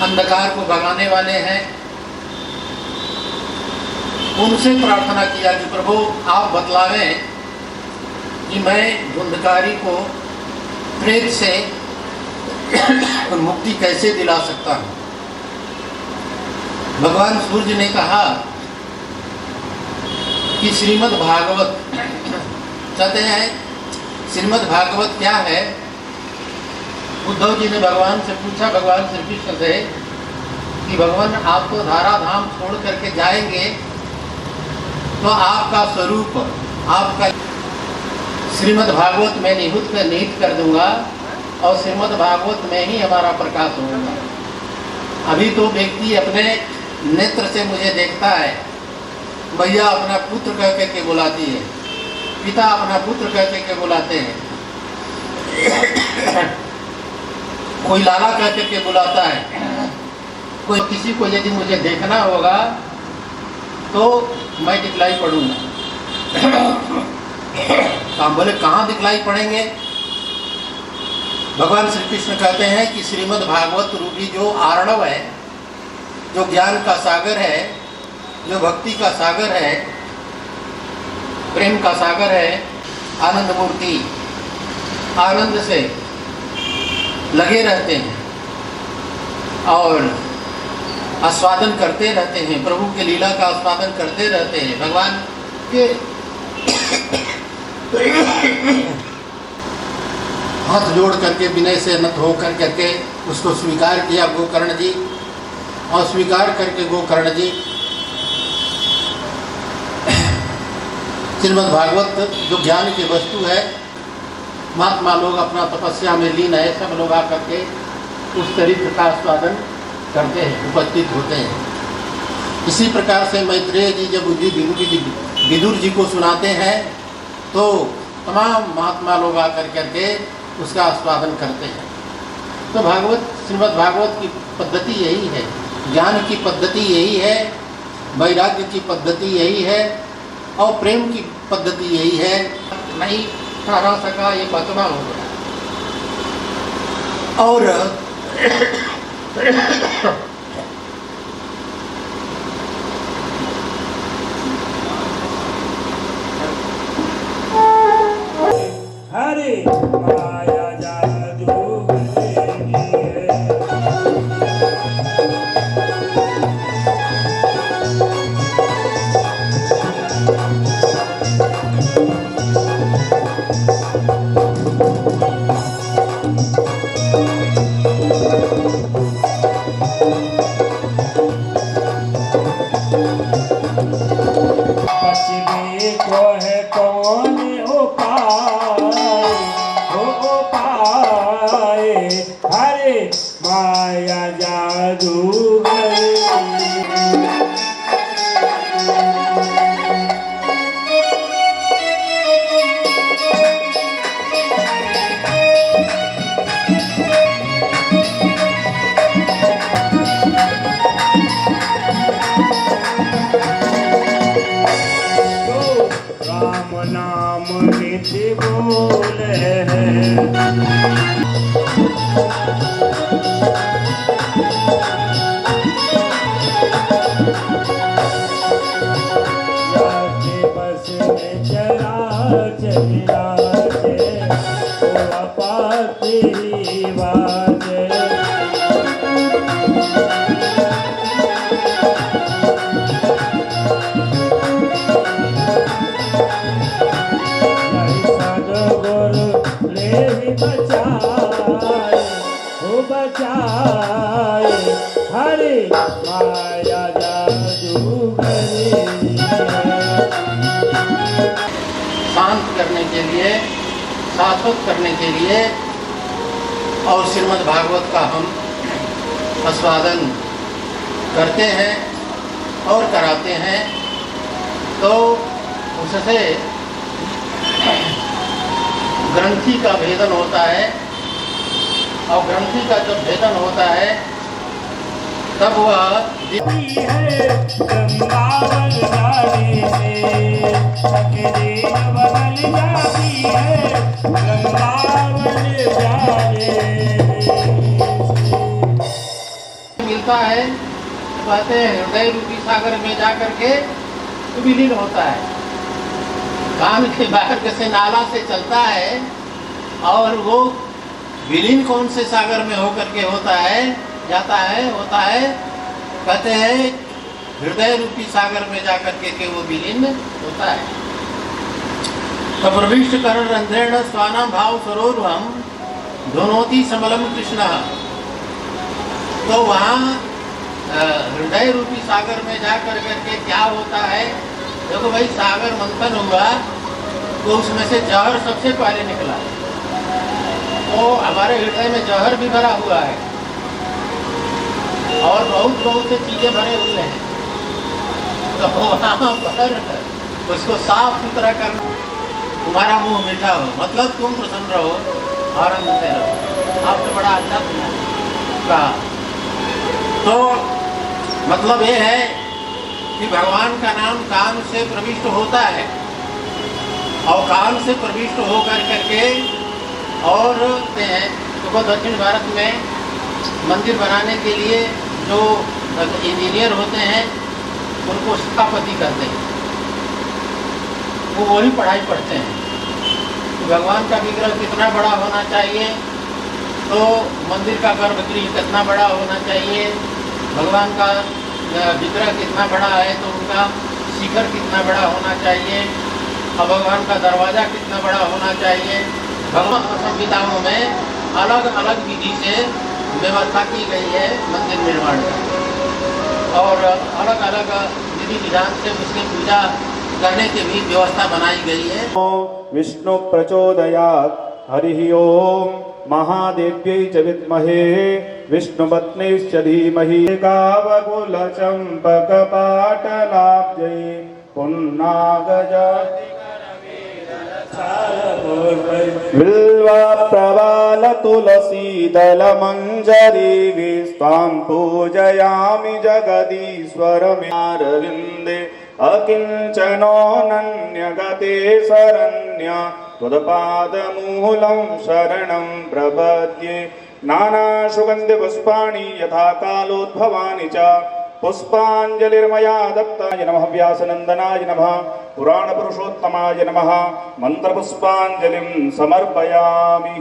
अंधकार को भगाने वाले हैं, उनसे प्रार्थना किया कि प्रभु आप बतलावें कि मैं धुंधकारी को प्रेत से मुक्ति कैसे दिला सकता हूँ। भगवान सूर्य ने कहा कि श्रीमद् भागवत कहते हैं। श्रीमद् भागवत क्या है? उद्धव जी ने भगवान से पूछा, भगवान श्री कृष्ण से, कि भगवान आप तो धाराधाम छोड़ करके जाएंगे तो आपका स्वरूप, आपका श्रीमद् भागवत में निहित कर दूंगा और श्रीमद् भागवत में ही हमारा प्रकाश होगा। अभी तो व्यक्ति अपने नेत्र से मुझे देखता है, भैया अपना पुत्र कह के बुलाती है, पिता अपना पुत्र कह के बुलाते हैं, कोई लाला कह के बुलाता है। कोई किसी को यदि मुझे देखना होगा तो मैं दिखलाई पड़ूंगा। तो हम बोले कहाँ दिखलाई पड़ेंगे? भगवान श्री कृष्ण कहते हैं कि श्रीमद् भागवत रूपी जो आर्णव है, जो ज्ञान का सागर है, जो भक्ति का सागर है, प्रेम का सागर है, आनंद मूर्ति आनंद से लगे रहते हैं और आस्वादन करते रहते हैं, प्रभु के लीला का आस्वादन करते रहते हैं। भगवान के हाथ जोड़ करके विनय से नत होकर करके उसको स्वीकार किया गोकर्ण जी, और स्वीकार करके गोकर्ण जी श्रीमद् भागवत जो ज्ञान की वस्तु है, महात्मा लोग अपना तपस्या में लीन है, सब लोग आकर के उस चरित्र का आस्वादन करते हैं, उपस्थित होते हैं। इसी प्रकार से मैत्रेय जी जब विदुर जी को सुनाते हैं तो तमाम महात्मा लोग आकर करके उसका आस्वादन करते हैं। तो भागवत, श्रीमद् भागवत की पद्धति यही है, ज्ञान की पद्धति यही है, वैराग्य की पद्धति यही है और प्रेम की पद्धति यही है। नहीं ठहरा सका ये बतवा हो गया। और हरे माया जादू को है कौन उपाय हरे माया जादूगर। नाम नित्य बोले बस में चला चला पाती बात बचाए हरे माया जादूगरी। शांत करने के लिए, शाश्वत करने के लिए और श्रीमद् भागवत का हम आस्वादन करते हैं और कराते हैं, तो उससे ग्रंथि का भेदन होता है और ग्रंथि का जब भेदन होता है तब वह पहुंचता है तो कहते हैं हृदय रूपी सागर में जा करके विलीन होता है। काम के मार्ग से नाला से चलता है और वो विलीन कौन से सागर में होकर के होता है, जाता है, होता है, कहते हैं हृदय रूपी सागर में जा करके के वो विलीन होता है। तो प्रविष्ट कर रंध्रेण स्वानाम भाव सरोरुहम धुनोति समलम कृष्ण। तो वहाँ हृदय रूपी सागर में जा कर करके क्या होता है, देखो भाई सागर मंथन हुआ तो उसमें से जहर सबसे पहले निकला, तो हमारे हृदय में जहर भी भरा हुआ है और बहुत से चीजें भरे हुए हैं। तो वहाँ पर उसको साफ सुथरा करना, तुम्हारा मुंह मीठा हो, मतलब तुम प्रसन्न रहो, आनंद से रहो। आपने बड़ा अच्छा सुना कहा। तो मतलब ये है कि भगवान का नाम कान से प्रविष्ट होता है और कान से प्रविष्ट होकर करके और तो दक्षिण भारत में मंदिर बनाने के लिए जो इंजीनियर होते हैं उनको स्थापति करते हैं, वो वही पढ़ाई पढ़ते हैं कि भगवान का विग्रह कितना बड़ा होना चाहिए, तो मंदिर का गर्भगृह कितना बड़ा होना चाहिए, भगवान का विग्रह कितना बड़ा है तो उनका शिखर कितना बड़ा होना चाहिए और भगवान का दरवाज़ा कितना बड़ा होना चाहिए। भगवान संविधानों में अलग अलग विधि से व्यवस्था की गई है मंदिर निर्माण की और अलग अलग विधि विधान से उसकी पूजा करने की भी व्यवस्था बनाई गई है। विष्णु प्रचोदयात् हरिः ओम महादेव्यै च विद्महे विष्णुपत्नीश्च धीमहि कावकुल चंपक पाटलाब्जै पुन्नागज बिल्वा प्रवाल तुलसी दल मंजरी विस्तां पूजयामि जगदीश्वर अरविंदे अकिंचनोऽनन्यगते शरण्य त्वत्पादमूलं शरणं प्रपद्ये। नानासुगन्धिपुष्पाणि यथा कालोद्भवानि च पुष्पाञ्जलिर्मया दत्ताय नमः। व्यासनन्दनाय नमः। पुराणपुरुषोत्तमाय नमः। मन्त्रपुष्पाञ्जलिं समर्पयामि।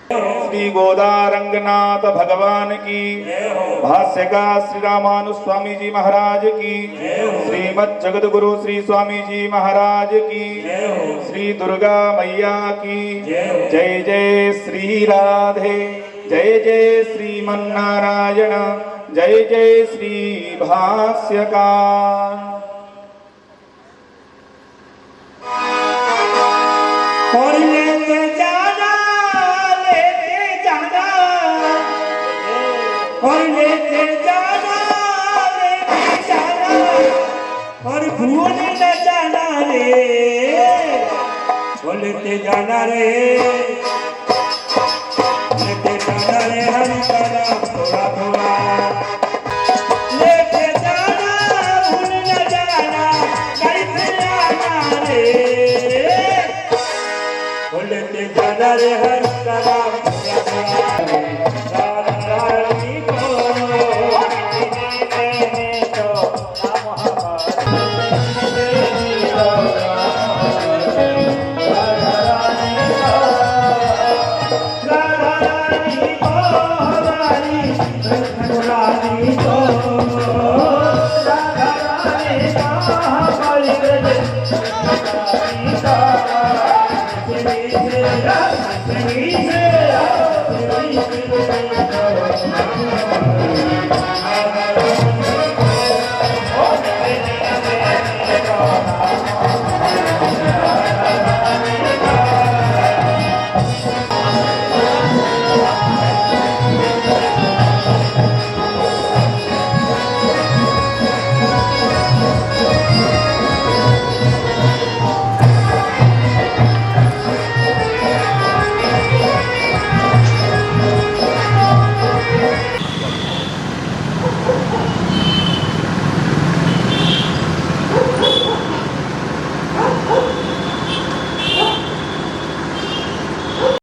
श्री गोदारंगनाथ भगवान की, भाष्यकार श्री रामानुज स्वामी जी महाराज की, श्रीमद जगत गुरु श्री स्वामी जी महाराज की, श्री दुर्गा मैया की जय। जय श्री राधे, जय जय श्रीमन्नारायण, जय जय श्री भाष्यकार। और लेके जाना, लेके जाना, और लेके जाना, लेके जाना, और भूल न जाना रे, और लेके जाना रे, लेके जाना रे हरि का नाम थोड़ा थोड़ा, लेके जाना, भूल न जाना, कैसे आना रे, लेके जाना रे हर कदम रानी को